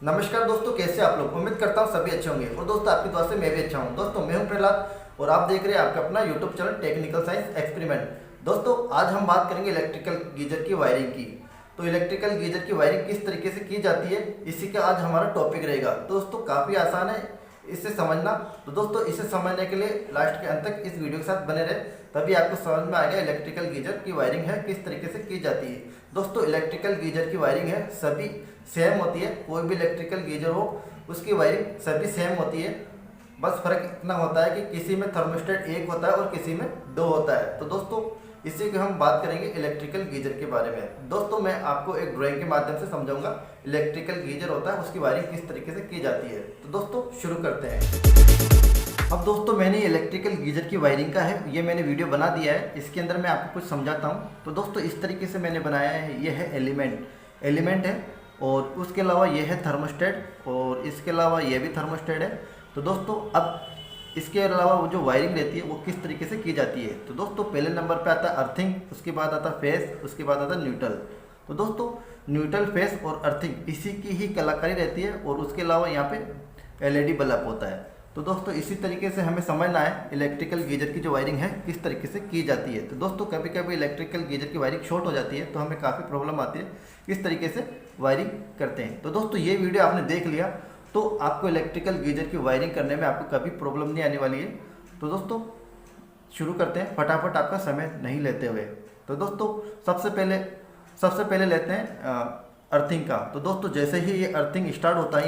नमस्कार दोस्तों, कैसे आप लोग। उम्मीद करता हूँ सभी अच्छे होंगे और दोस्तों आपकी दुआ से मैं भी अच्छा हूँ। दोस्तों मैं हूँ प्रहलाद और आप देख रहे हैं आपका अपना YouTube channel technical science experiment. दोस्तों आज हम बात करेंगे इलेक्ट्रिकल गीजर की वायरिंग की। तो इलेक्ट्रिकल गीजर की वायरिंग किस तरीके से की जाती है, इसी का आज हमारा टॉपिक रहेगा। दोस्तों काफ़ी आसान है इसे समझना। तो दोस्तों इसे समझने के लिए लास्ट के अंत तक इस वीडियो के साथ बने रहे, तभी आपको समझ में आएगा इलेक्ट्रिकल गीजर की वायरिंग है किस तरीके से की जाती है। दोस्तों इलेक्ट्रिकल गीजर की वायरिंग है सभी सेम होती है। कोई भी इलेक्ट्रिकल गीजर हो उसकी वायरिंग सभी सेम होती है। बस फर्क इतना होता है कि किसी में थर्मोस्टेट एक होता है और किसी में दो होता है। तो दोस्तों इसी की हम बात करेंगे इलेक्ट्रिकल गीजर के बारे में। दोस्तों मैं आपको एक ड्राइंग के माध्यम से समझाऊंगा इलेक्ट्रिकल गीजर होता है उसकी वायरिंग किस तरीके से की जाती है। तो दोस्तों शुरू करते हैं। अब दोस्तों मैंने इलेक्ट्रिकल गीजर की वायरिंग का है ये मैंने वीडियो बना दिया है, इसके अंदर मैं आपको कुछ समझाता हूँ। तो दोस्तों इस तरीके से मैंने बनाया है, ये है एलिमेंट है और उसके अलावा ये है थर्मोस्टेट और इसके अलावा ये भी थर्मोस्टेट है। तो दोस्तों अब इसके अलावा वो जो वायरिंग रहती है वो किस तरीके से की जाती है। तो दोस्तों पहले नंबर पे आता है अर्थिंग, उसके बाद आता है फेस, उसके बाद आता है न्यूट्रल। तो दोस्तों न्यूट्रल, फेस और अर्थिंग इसी की ही कलाकारी रहती है और उसके अलावा यहाँ पे एलईडी बल्ब होता है। तो दोस्तों इसी तरीके से हमें समझना है इलेक्ट्रिकल गीजर की जो वायरिंग है किस तरीके से की जाती है। तो दोस्तों कभी कभी इलेक्ट्रिकल गीजर की वायरिंग शॉर्ट हो जाती है तो हमें काफ़ी प्रॉब्लम आती है किस तरीके से वायरिंग करते हैं। तो दोस्तों ये वीडियो आपने देख लिया तो आपको इलेक्ट्रिकल गीजर की वायरिंग करने में आपको कभी प्रॉब्लम नहीं आने वाली है। तो दोस्तों शुरू करते हैं फटाफट आपका समय नहीं लेते हुए। तो दोस्तों सबसे पहले लेते हैं अर्थिंग का। तो दोस्तों जैसे ही ये अर्थिंग स्टार्ट होता है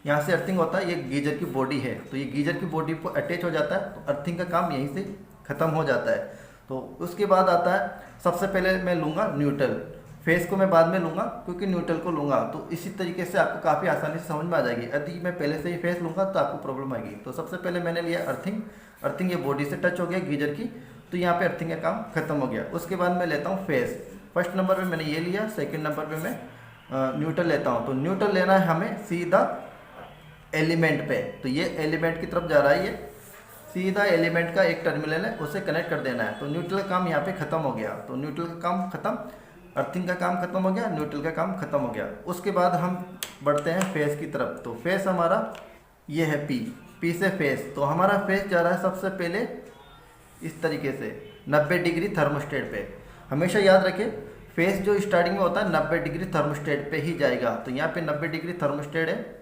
यहाँ से अर्थिंग होता है, ये गीजर की बॉडी है तो ये गीजर की बॉडी पर अटैच हो जाता है। तो अर्थिंग का काम यहीं से ख़त्म हो जाता है। तो उसके बाद आता है, सबसे पहले मैं लूँगा न्यूट्रल, फेस को मैं बाद में लूँगा क्योंकि न्यूट्रल को लूँगा। तो इसी तरीके से आपको काफ़ी आसानी से समझ में आ जाएगी। यदि मैं पहले से ही फेस लूँगा तो आपको प्रॉब्लम आएगी। तो सबसे पहले मैंने लिया अर्थिंग ये बॉडी से टच हो गया गीजर की, तो यहाँ पे अर्थिंग का काम खत्म हो गया। उसके बाद मैं लेता हूँ फेस। फर्स्ट नंबर पे मैंने ये लिया, सेकंड नंबर पे मैं न्यूट्रल लेता हूँ। तो न्यूट्रल लेना है हमें सीधा एलिमेंट पे। तो ये एलिमेंट की तरफ जा रहा है, ये सीधा एलिमेंट का एक टर्मिनल है उसे कनेक्ट कर देना है। तो न्यूट्रल का काम यहाँ पे खत्म हो गया। तो न्यूट्रल का काम खत्म, अर्थिंग का काम खत्म हो गया, न्यूट्रल का काम खत्म हो गया। उसके बाद हम बढ़ते हैं फेस की तरफ। तो फेस हमारा ये है पी से फेस। तो हमारा फेस जा रहा है सबसे पहले इस तरीके से 90 डिग्री थर्मोस्टेट पे। हमेशा याद रखें फेस जो स्टार्टिंग में होता है 90 डिग्री थर्मोस्टेट पे ही जाएगा। तो यहाँ पे 90 डिग्री थर्मोस्टेट है।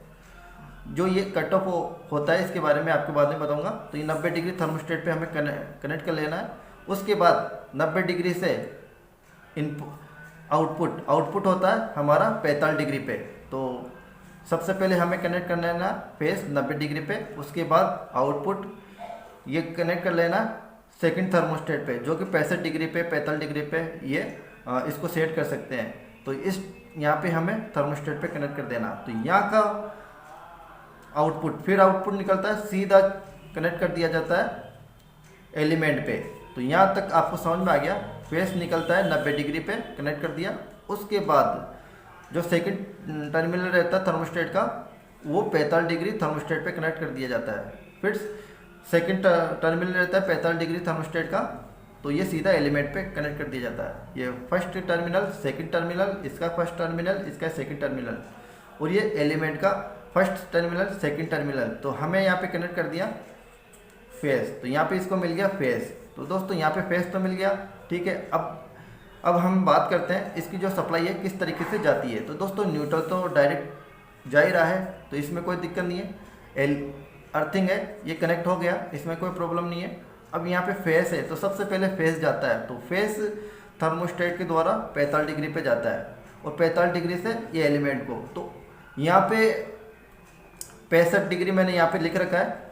जो ये कट ऑफ होता है इसके बारे में आपको बाद में बताऊंगा। तो ये 90 डिग्री थर्मोस्टेट पे हमें कनेक्ट कर लेना है। उसके बाद 90 डिग्री से आउटपुट होता है हमारा 45 डिग्री पे। तो सबसे पहले हमें कनेक्ट कर लेना फेस 90 डिग्री पे, उसके बाद आउटपुट ये कनेक्ट कर लेना सेकंड थर्मोस्टेट पे जो कि 65 डिग्री पे 45 डिग्री पे ये इसको सेट कर सकते हैं। तो इस यहाँ पे हमें थर्मोस्टेट पे कनेक्ट कर देना। तो यहाँ का आउटपुट निकलता है, सीधा कनेक्ट कर दिया जाता है एलिमेंट पे। तो यहाँ तक आपको समझ में आ गया। फेस निकलता है 90 डिग्री पे, कनेक्ट कर दिया। उसके बाद जो सेकंड टर्मिनल रहता है थर्मोस्टेट का वो 45 डिग्री थर्मोस्टेट पे कनेक्ट कर दिया जाता है। फिर सेकंड टर्मिनल रहता है 45 डिग्री थर्मोस्टेट का, तो ये सीधा एलिमेंट पे कनेक्ट कर दिया जाता है। ये फर्स्ट टर्मिनल, सेकंड टर्मिनल, इसका फर्स्ट टर्मिनल, इसका सेकंड टर्मिनल और ये एलिमेंट का फर्स्ट टर्मिनल सेकंड टर्मिनल। तो हमें यहाँ पे कनेक्ट कर दिया फेस। तो यहाँ पे इसको मिल गया फेस। तो दोस्तों यहाँ पे फेस तो मिल गया, ठीक है। अब हम बात करते हैं इसकी जो सप्लाई है किस तरीके से जाती है। तो दोस्तों न्यूट्रल तो डायरेक्ट जा ही रहा है तो इसमें कोई दिक्कत नहीं है। अर्थिंग है ये कनेक्ट हो गया, इसमें कोई प्रॉब्लम नहीं है। अब यहाँ पे फेस है तो सबसे पहले फेस जाता है। तो फेस थर्मोस्टेट के द्वारा 45 डिग्री पे जाता है और 45 डिग्री से ये एलिमेंट को। तो यहाँ पे 65 डिग्री मैंने यहाँ पे लिख रखा है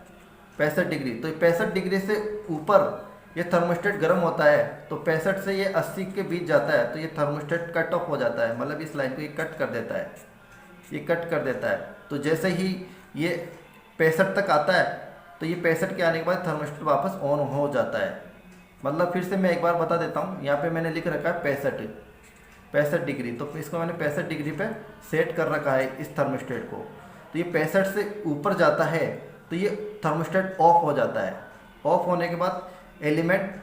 65 डिग्री। तो 65 डिग्री से ऊपर ये थर्मोस्टेट गर्म होता है। तो 65 से ये 80 के बीच जाता है तो ये थर्मोस्टेट कट ऑफ हो जाता है, मतलब इस लाइन को ये कट कर देता है, ये कट कर देता है। तो जैसे ही ये 65 तक आता है तो ये 65 के आने के बाद थर्मोस्टेट वापस ऑन हो जाता है। मतलब फिर से मैं एक बार बता देता हूँ, यहाँ पे मैंने लिख रखा है 65 डिग्री। तो इसको मैंने 65 डिग्री पे सेट कर रखा है इस थर्मोस्टेट को। तो ये 65 से ऊपर जाता है तो ये थर्मोस्टेट ऑफ हो जाता है। ऑफ होने के बाद एलिमेंट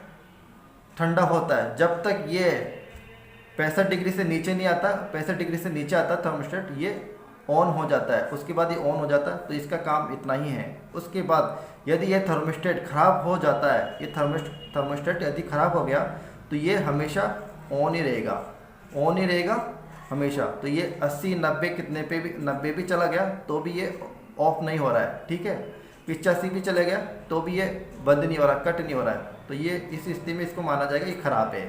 ठंडा होता है। जब तक ये 65 डिग्री से नीचे नहीं आता, 65 डिग्री से नीचे आता थर्मोस्टेट, ये ऑन हो जाता है, उसके बाद ये ऑन हो जाता है, तो इसका काम इतना ही है। उसके बाद यदि ये थर्मोस्टेट ख़राब हो जाता है, ये थर्मोस्टेट यदि ख़राब हो गया तो ये हमेशा ऑन ही रहेगा, ऑन ही रहेगा हमेशा। तो ये 80 90 कितने पे भी 90 भी चला गया तो भी ये ऑफ नहीं हो रहा है, ठीक है। 85 भी चले गया तो भी ये बंद नहीं हो रहा, कट नहीं हो रहा है, तो ये इस स्थिति में इसको माना जाएगा ये ख़राब है,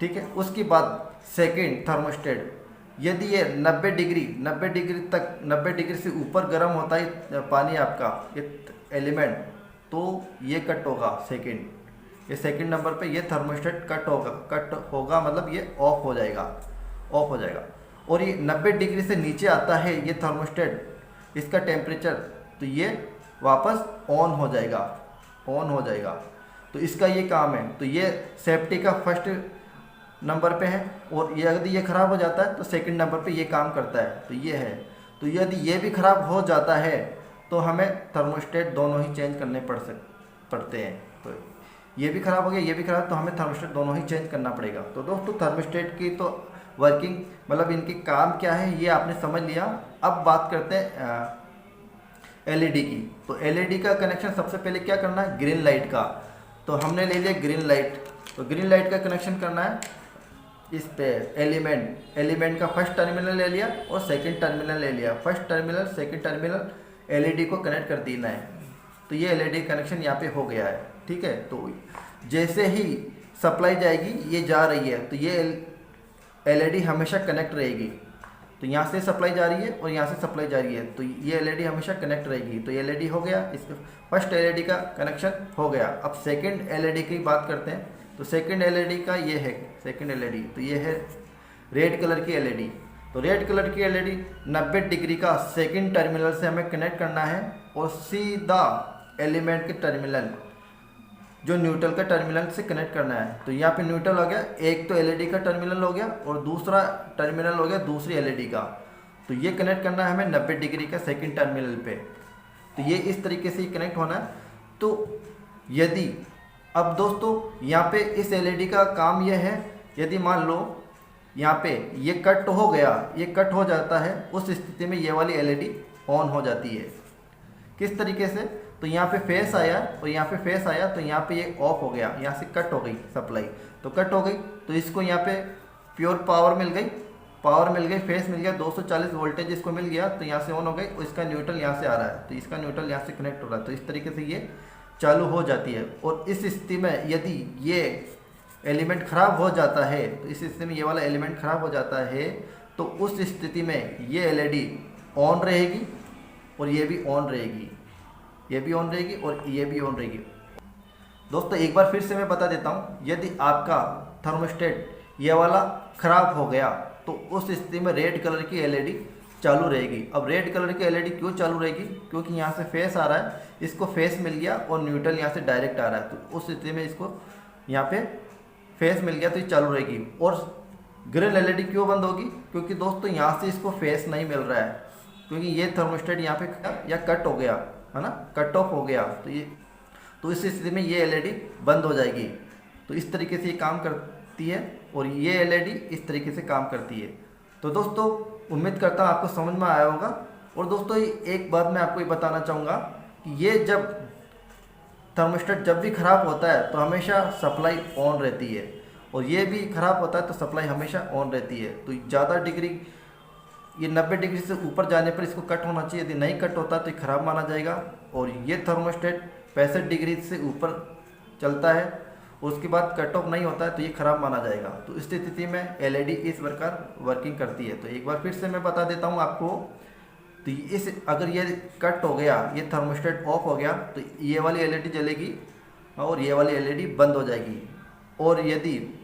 ठीक है। उसके बाद सेकंड थर्मोस्टेट, यदि ये 90 डिग्री तक 90 डिग्री से ऊपर गर्म होता है पानी आपका ये एलिमेंट, तो ये कट होगा सेकंड, ये सेकंड नंबर पे ये थर्मोस्टेट कट होगा मतलब ये ऑफ हो जाएगा, ऑफ हो जाएगा। और ये 90 डिग्री से नीचे आता है ये थर्मोस्टेट, इसका टेम्परेचर, तो ये वापस ऑन हो जाएगा, ऑन हो जाएगा। तो इसका ये काम है, तो ये सेफ्टी का फर्स्ट नंबर पे है। और ये यदि ये ख़राब हो जाता है तो सेकंड नंबर पे ये काम करता है, तो ये है। तो यदि ये भी ख़राब हो जाता है तो हमें थर्मोस्टेट दोनों ही चेंज करने पड़ते हैं। तो ये भी ख़राब हो गया, ये भी ख़राब, तो हमें थर्मोस्टेट दोनों ही चेंज करना पड़ेगा। तो दोस्तों थर्मोस्टेट की तो वर्किंग मतलब इनकी काम क्या है ये आपने समझ लिया। अब बात करते हैं एलईडी की। तो एलईडी का कनेक्शन सबसे पहले क्या करना है, ग्रीन लाइट का। तो हमने ले लिया ग्रीन लाइट, तो ग्रीन लाइट का कनेक्शन करना है इस पे एलिमेंट का फर्स्ट टर्मिनल ले लिया और सेकंड टर्मिनल ले लिया, first terminal second terminal LED को कनेक्ट कर देना है। तो ये एलईडी कनेक्शन यहाँ पे हो गया है, ठीक है। तो जैसे ही सप्लाई जाएगी ये जा रही है, तो ये एलईडी हमेशा कनेक्ट रहेगी। तो यहाँ से सप्लाई जा रही है और यहाँ से सप्लाई जा रही है, तो ये एलईडी हमेशा कनेक्ट रहेगी। तो एलईडी हो गया, इस फर्स्ट एलईडी का कनेक्शन हो गया। अब सेकंड एलईडी की बात करते हैं। तो सेकंड एलईडी का ये है सेकंड एलईडी, तो ये है रेड कलर की एलईडी। तो रेड कलर की एलईडी 90 डिग्री का सेकंड टर्मिनल से हमें कनेक्ट करना है और सीधा एलिमेंट के टर्मिनल जो न्यूट्रल का टर्मिनल से कनेक्ट करना है। तो यहाँ पे न्यूट्रल हो गया, एक तो एलईडी का टर्मिनल हो गया और दूसरा टर्मिनल हो गया दूसरी एलईडी का। तो ये कनेक्ट करना है हमें 90 डिग्री का सेकंड टर्मिनल पे। तो ये इस तरीके से कनेक्ट होना है। तो यदि अब दोस्तों यहाँ पे इस एलईडी का काम यह है, यदि मान लो यहाँ पे ये कट हो गया, ये कट हो जाता है, उस स्थिति में ये वाली एलईडी ऑन हो जाती है। किस तरीके से, तो यहाँ पे फेस आया और यहाँ पे फेस आया, तो यहाँ पे ये ऑफ हो गया, यहाँ से कट हो गई सप्लाई, तो कट हो गई। तो इसको यहाँ पे प्योर पावर मिल गई, फेस मिल गया, 240 वोल्टेज इसको मिल गया, तो यहाँ से ऑन हो गई। और इसका न्यूट्रल यहाँ से आ रहा है, तो इसका न्यूट्रल यहाँ से कनेक्ट हो रहा है। तो इस तरीके से ये चालू हो जाती है। और इस स्थिति में यदि ये एलिमेंट ख़राब हो जाता है, तो इस स्थिति में ये वाला एलिमेंट ख़राब हो जाता है, तो उस स्थिति में ये एलईडी ऑन रहेगी और ये भी ऑन रहेगी, ये भी ऑन रहेगी और ये भी ऑन रहेगी। दोस्तों एक बार फिर से मैं बता देता हूँ, यदि आपका थर्मोस्टेट ये वाला ख़राब हो गया तो उस स्थिति में रेड कलर की एलईडी चालू रहेगी। अब रेड कलर की एलईडी क्यों चालू रहेगी, क्योंकि यहाँ से फेस आ रहा है, इसको फेस मिल गया और न्यूट्रल यहाँ से डायरेक्ट आ रहा है। तो उस स्थिति में इसको यहाँ पे फेस मिल गया तो ये चालू रहेगी। और ग्रीन एलईडी क्यों बंद होगी, क्योंकि दोस्तों यहाँ से इसको फेस नहीं मिल रहा है, क्योंकि ये थर्मोस्टेट यहाँ पे या कट हो गया है ना, कट ऑफ हो गया। तो इस स्थिति में ये एलईडी बंद हो जाएगी। तो इस तरीके से ये काम करती है और ये एलईडी इस तरीके से काम करती है। तो दोस्तों उम्मीद करता हूँ आपको समझ में आया होगा। और दोस्तों एक बात मैं आपको ये बताना चाहूँगा कि ये जब थर्मोस्टेट जब भी ख़राब होता है तो हमेशा सप्लाई ऑन रहती है, और ये भी ख़राब होता है तो सप्लाई हमेशा ऑन रहती है। तो ज़्यादा डिग्री ये 90 डिग्री से ऊपर जाने पर इसको कट होना चाहिए, यदि नहीं कट होता तो ये ख़राब माना जाएगा। और ये थर्मोस्टेट 65 डिग्री से ऊपर चलता है, उसके बाद कट ऑफ नहीं होता है तो ये ख़राब माना जाएगा। तो इस स्थिति में एलईडी इस प्रकार वर्किंग करती है। तो एक बार फिर से मैं बता देता हूँ आपको। तो इस अगर ये कट हो गया, ये थर्मोस्टेट ऑफ हो गया, तो ये वाली एलईडी जलेगी और ये वाली एलईडी बंद हो जाएगी। और यदि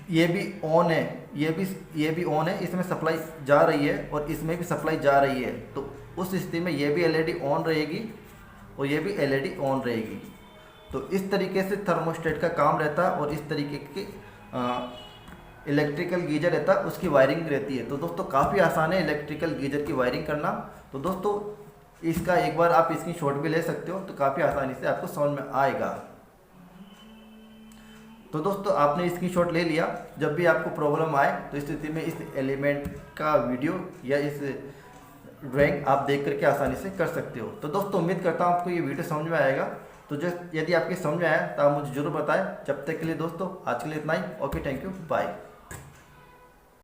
ये भी ऑन है, ये भी ऑन है, इसमें सप्लाई जा रही है और इसमें भी सप्लाई जा रही है, तो उस स्थिति में ये भी एलईडी ऑन रहेगी और ये भी एलईडी ऑन रहेगी। तो इस तरीके से थर्मोस्टेट का काम रहता है और इस तरीके के इलेक्ट्रिकल गीजर रहता है, उसकी वायरिंग रहती है। तो दोस्तों काफ़ी आसान है इलेक्ट्रिकल गीजर की वायरिंग करना। तो दोस्तों इसका एक बार आप इसकी शॉट भी ले सकते हो, तो काफ़ी आसानी से आपको समझ में आएगा। तो दोस्तों आपने स्क्रीनशॉट ले लिया। जब भी आपको प्रॉब्लम आए तो इस स्थिति में इस एलिमेंट का वीडियो या इस ड्राइंग आप देख करके आसानी से कर सकते हो। तो दोस्तों उम्मीद करता हूँ आपको ये वीडियो समझ में आएगा। तो जो यदि आपके समझ में आया तो आप मुझे जरूर बताएं। जब तक के लिए दोस्तों आज के लिए इतना ही। Okay, thank you, bye.